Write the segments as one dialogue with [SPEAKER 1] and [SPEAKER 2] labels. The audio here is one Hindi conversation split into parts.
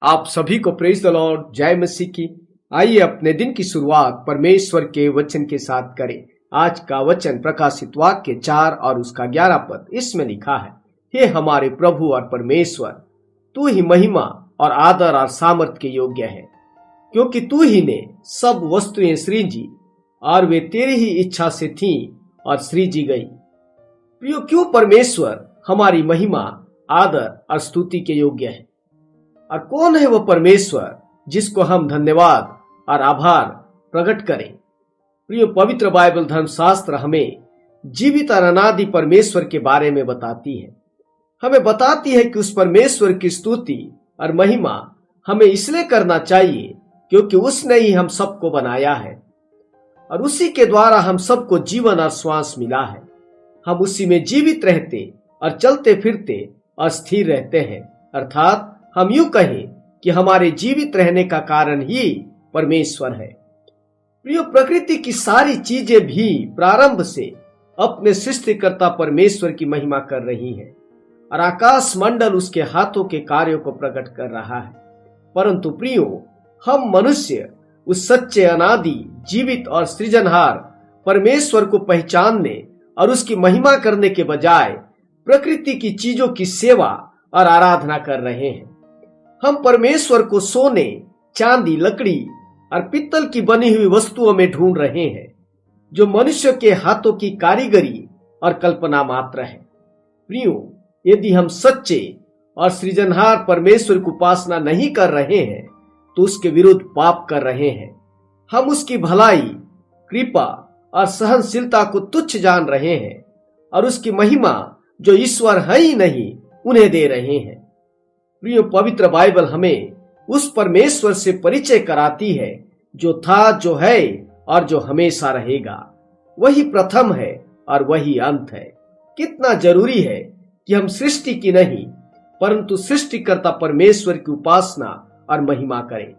[SPEAKER 1] आप सभी को प्रेज द लॉर्ड, जय मसीह की। आइए अपने दिन की शुरुआत परमेश्वर के वचन के साथ करें। आज का वचन प्रकाशित वाक्य 4 और उसका 11 पद इसमें लिखा है, हे हमारे प्रभु और परमेश्वर, तू ही महिमा और आदर और सामर्थ के योग्य है, क्योंकि तू ही ने सब वस्तुएं सृजी और वे तेरी ही इच्छा से थीं और सृजी गई। प्रियो, क्यों परमेश्वर हमारी महिमा, आदर और स्तुति के योग्य है? और कौन है वो परमेश्वर जिसको हम धन्यवाद और आभार प्रकट करें? प्रिय, पवित्र बाइबल धर्मशास्त्र हमें जीवित और अनादि परमेश्वर के बारे में बताती है। हमें बताती है कि उस परमेश्वर की स्तुति और महिमा हमें इसलिए करना चाहिए क्योंकि उसने ही हम सबको बनाया है और उसी के द्वारा हम सबको जीवन और श्वास मिला है। हम उसी में जीवित रहते और चलते फिरते और स्थिर रहते हैं। अर्थात हम यूं कहें कि हमारे जीवित रहने का कारण ही परमेश्वर है। प्रिय, प्रकृति की सारी चीजें भी प्रारंभ से अपने सृष्टिकर्ता परमेश्वर की महिमा कर रही हैं और आकाश मंडल उसके हाथों के कार्यों को प्रकट कर रहा है। परंतु प्रियो, हम मनुष्य उस सच्चे, अनादि, जीवित और सृजनहार परमेश्वर को पहचानने और उसकी महिमा करने के बजाय प्रकृति की चीजों की सेवा और आराधना कर रहे हैं। हम परमेश्वर को सोने, चांदी, लकड़ी और पित्तल की बनी हुई वस्तुओं में ढूंढ रहे हैं, जो मनुष्य के हाथों की कारीगरी और कल्पना मात्र है। प्रियो, यदि हम सच्चे और सृजनहार परमेश्वर की उपासना नहीं कर रहे हैं तो उसके विरुद्ध पाप कर रहे हैं। हम उसकी भलाई, कृपा और सहनशीलता को तुच्छ जान रहे हैं और उसकी महिमा जो ईश्वर है ही नहीं, उन्हें दे रहे हैं। प्रिय, पवित्र बाइबल हमें उस परमेश्वर से परिचय कराती है जो था, जो है और जो हमेशा रहेगा। वही प्रथम है और वही अंत है। कितना जरूरी है कि हम सृष्टि की नहीं परंतु सृष्टिकर्ता परमेश्वर की उपासना और महिमा करें।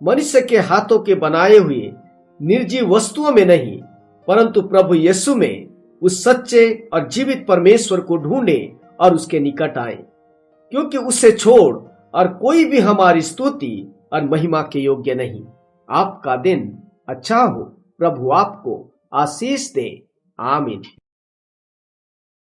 [SPEAKER 1] मनुष्य के हाथों के बनाए हुए निर्जीव वस्तुओं में नहीं परंतु प्रभु यीशु में उस सच्चे और जीवित परमेश्वर को ढूंढे और उसके निकट आए, क्योंकि उसे छोड़ और कोई भी हमारी स्तुति और महिमा के योग्य नहीं। आपका दिन अच्छा हो। प्रभु आपको आशीष दे। आमीन।